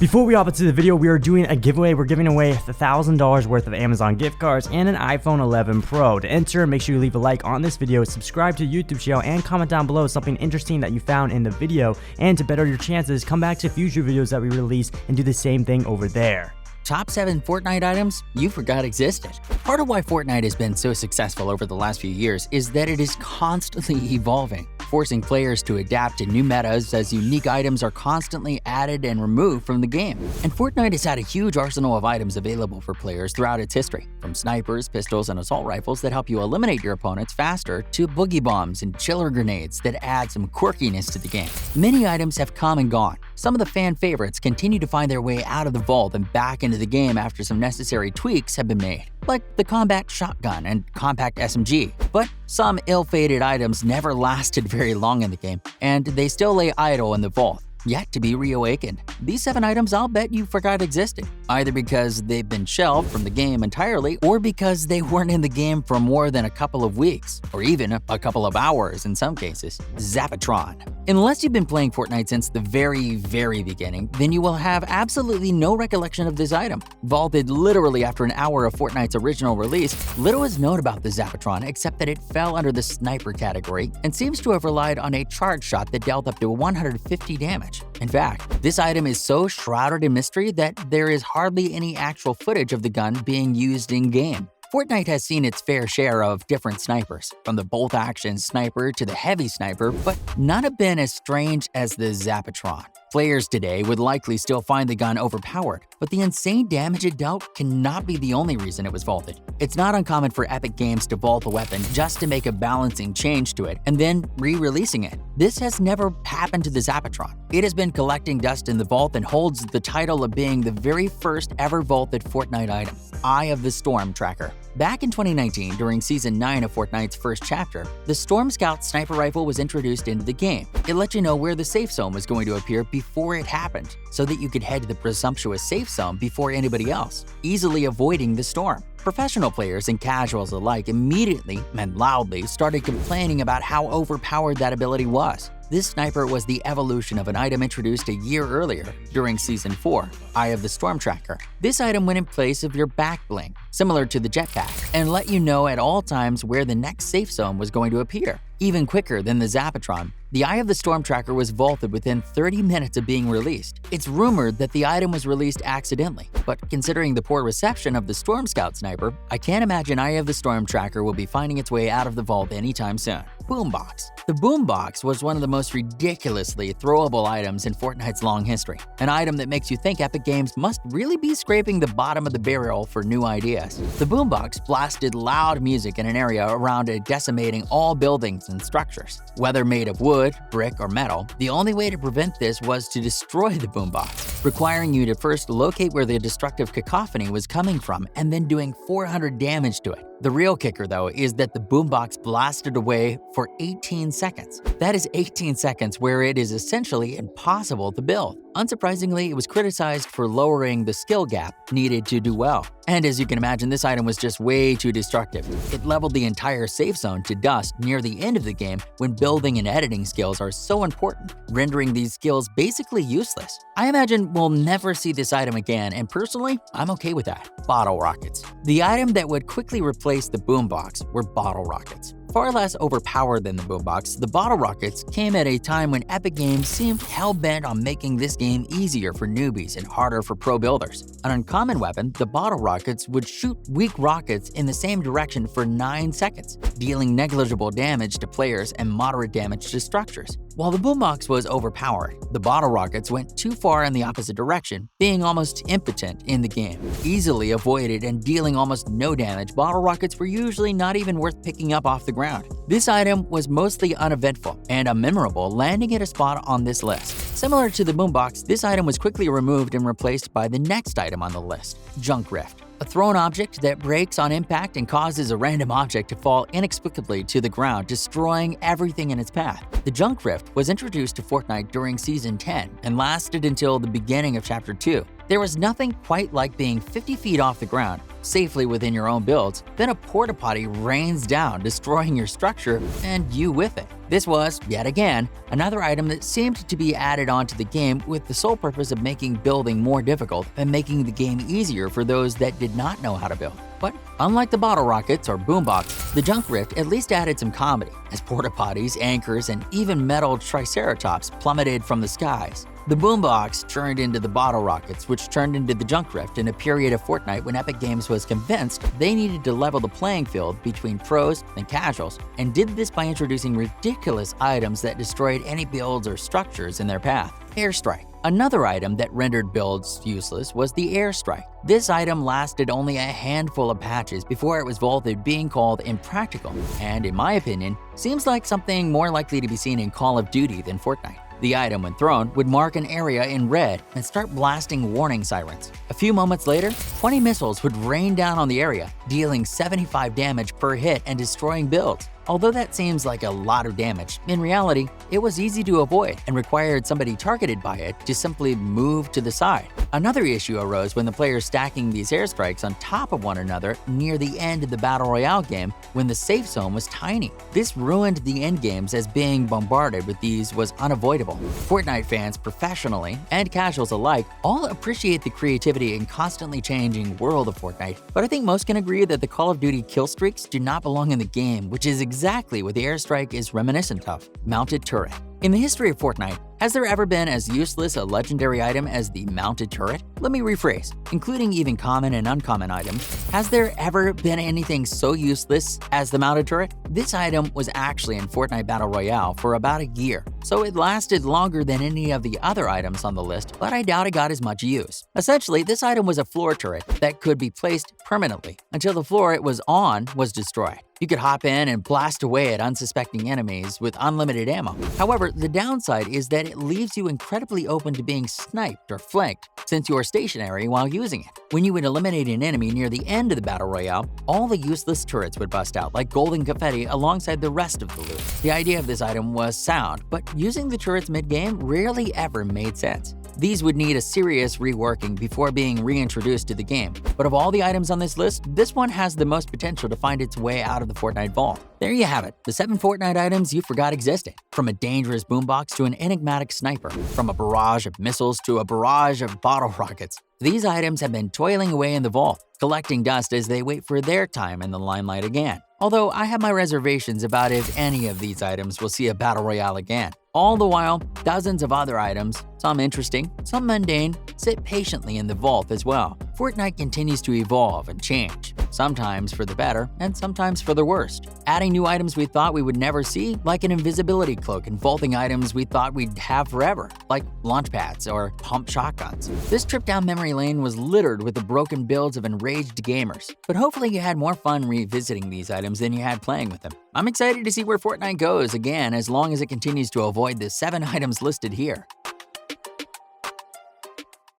Before we hop into the video, we are doing a giveaway. We're giving away $1,000 worth of Amazon gift cards and an iPhone 11 Pro. To enter, make sure you leave a like on this video, subscribe to the YouTube channel, and comment down below something interesting that you found in the video. And to better your chances, come back to future videos that we release and do the same thing over there. Top 7 Fortnite items you forgot existed. Part of why Fortnite has been so successful over the last few years is that it is constantly evolving, forcing players to adapt to new metas as unique items are constantly added and removed from the game. And Fortnite has had a huge arsenal of items available for players throughout its history, from snipers, pistols, and assault rifles that help you eliminate your opponents faster to boogie bombs and chiller grenades that add some quirkiness to the game. Many items have come and gone. Some of the fan favorites continue to find their way out of the vault and back into the game after some necessary tweaks have been made, like the combat shotgun and compact SMG. But some ill-fated items never lasted very long in the game, and they still lay idle in the vault, yet to be reawakened. These 7 items I'll bet you forgot existed, either because they've been shelved from the game entirely or because they weren't in the game for more than a couple of weeks, or even a couple of hours in some cases. Zapatron. Unless you've been playing Fortnite since the very beginning, then you will have absolutely no recollection of this item. Vaulted literally after an hour of Fortnite's original release, little is known about the Zapatron except that it fell under the sniper category and seems to have relied on a charge shot that dealt up to 150 damage. In fact, this item is so shrouded in mystery that there is hardly any actual footage of the gun being used in-game. Fortnite has seen its fair share of different snipers, from the bolt-action sniper to the heavy sniper, but none have been as strange as the Zapatron. Players today would likely still find the gun overpowered, but the insane damage it dealt cannot be the only reason it was vaulted. It's not uncommon for Epic Games to vault a weapon just to make a balancing change to it and then re-releasing it. This has never happened to the Zapatron. It has been collecting dust in the vault and holds the title of being the very first ever vaulted Fortnite item, Eye of the Storm Tracker. Back in 2019, during Season 9 of Fortnite's first chapter, the Storm Scout sniper rifle was introduced into the game. It let you know where the safe zone was going to appear before it happened, so that you could head to the presumptuous safe zone before anybody else, easily avoiding the storm. Professional players and casuals alike immediately and loudly started complaining about how overpowered that ability was. This sniper was the evolution of an item introduced a year earlier, during Season 4, Eye of the Storm Tracker. This item went in place of your back bling, similar to the jetpack, and let you know at all times where the next safe zone was going to appear. Even quicker than the Zapatron, the Eye of the Storm Tracker was vaulted within 30 minutes of being released. It's rumored that the item was released accidentally, but considering the poor reception of the Storm Scout sniper, I can't imagine Eye of the Storm Tracker will be finding its way out of the vault anytime soon. Boombox. The Boombox was one of the most ridiculously throwable items in Fortnite's long history, an item that makes you think Epic Games must really be scraping the bottom of the barrel for new ideas. The Boombox blasted loud music in an area around it, decimating all buildings and structures. Whether made of wood, brick, or metal, the only way to prevent this was to destroy the Boombox, requiring you to first locate where the destructive cacophony was coming from and then doing 400 damage to it. The real kicker, though, is that the Boombox blasted away for 18 seconds. That is 18 seconds where it is essentially impossible to build. Unsurprisingly, it was criticized for lowering the skill gap needed to do well. And as you can imagine, this item was just way too destructive. It leveled the entire safe zone to dust near the end of the game when building and editing skills are so important, rendering these skills basically useless. I imagine we'll never see this item again, and personally, I'm okay with that. Bottle rockets. The item that would quickly replace the Boombox were bottle rockets. Far less overpowered than the Boombox, the bottle rockets came at a time when Epic Games seemed hell-bent on making this game easier for newbies and harder for pro builders. An uncommon weapon, the bottle rockets would shoot weak rockets in the same direction for 9 seconds, dealing negligible damage to players and moderate damage to structures. While the Boombox was overpowered, the bottle rockets went too far in the opposite direction, being almost impotent in the game. Easily avoided and dealing almost no damage, bottle rockets were usually not even worth picking up off the ground. This item was mostly uneventful and unmemorable, landing at a spot on this list. Similar to the Boombox, this item was quickly removed and replaced by the next item on the list, Junk Rift. A thrown object that breaks on impact and causes a random object to fall inexplicably to the ground, destroying everything in its path. The Junk Rift was introduced to Fortnite during Season 10 and lasted until the beginning of Chapter 2. There was nothing quite like being 50 feet off the ground, safely within your own builds, then a porta potty rains down, destroying your structure and you with it. This was, yet again, another item that seemed to be added onto the game with the sole purpose of making building more difficult and making the game easier for those that did not know how to build. But unlike the bottle rockets or boombox, the Junk Rift at least added some comedy, as porta potties, anchors, and even metal triceratops plummeted from the skies. The boombox turned into the bottle rockets, which turned into the Junk Rift in a period of Fortnite when Epic Games was convinced they needed to level the playing field between pros and casuals, and did this by introducing ridiculous items that destroyed any builds or structures in their path. Airstrike. Another item that rendered builds useless was the Airstrike. This item lasted only a handful of patches before it was vaulted, being called impractical, and in my opinion, seems like something more likely to be seen in Call of Duty than Fortnite. The item, when thrown, would mark an area in red and start blasting warning sirens. A few moments later, 20 missiles would rain down on the area, dealing 75 damage per hit and destroying builds. Although that seems like a lot of damage, in reality, it was easy to avoid and required somebody targeted by it to simply move to the side. Another issue arose when the players stacking these airstrikes on top of one another near the end of the Battle Royale game when the safe zone was tiny. This ruined the end games, as being bombarded with these was unavoidable. Fortnite fans, professionally and casuals alike, all appreciate the creativity and constantly changing world of Fortnite, but I think most can agree that the Call of Duty kill streaks do not belong in the game, which is exactly what the airstrike is reminiscent of: mounted turret. In the history of Fortnite, has there ever been as useless a legendary item as the mounted turret? Let me rephrase, including even common and uncommon items, has there ever been anything so useless as the mounted turret? This item was actually in Fortnite Battle Royale for about a year, so it lasted longer than any of the other items on the list, but I doubt it got as much use. Essentially, this item was a floor turret that could be placed permanently until the floor it was on was destroyed. You could hop in and blast away at unsuspecting enemies with unlimited ammo. However, the downside is that it leaves you incredibly open to being sniped or flanked, since you are stationary while using it. When you would eliminate an enemy near the end of the Battle Royale, all the useless turrets would bust out like golden confetti alongside the rest of the loot. The idea of this item was sound, but using the turrets mid-game rarely ever made sense. These would need a serious reworking before being reintroduced to the game, but of all the items on this list, this one has the most potential to find its way out of the Fortnite vault. There you have it, the 7 Fortnite items you forgot existed. From a dangerous boombox to an enigmatic sniper, from a barrage of missiles to a barrage of bottle rockets. These items have been toiling away in the vault, collecting dust as they wait for their time in the limelight again. Although I have my reservations about if any of these items will see a Battle Royale again. All the while, dozens of other items, some interesting, some mundane, sit patiently in the vault as well. Fortnite continues to evolve and change, sometimes for the better and sometimes for the worst. Adding new items we thought we would never see, like an invisibility cloak, and vaulting items we thought we'd have forever, like launch pads or pump shotguns. This trip down memory lane was littered with the broken builds of enraged gamers, but hopefully you had more fun revisiting these items than you had playing with them. I'm excited to see where Fortnite goes again, as long as it continues to avoid the 7 items listed here.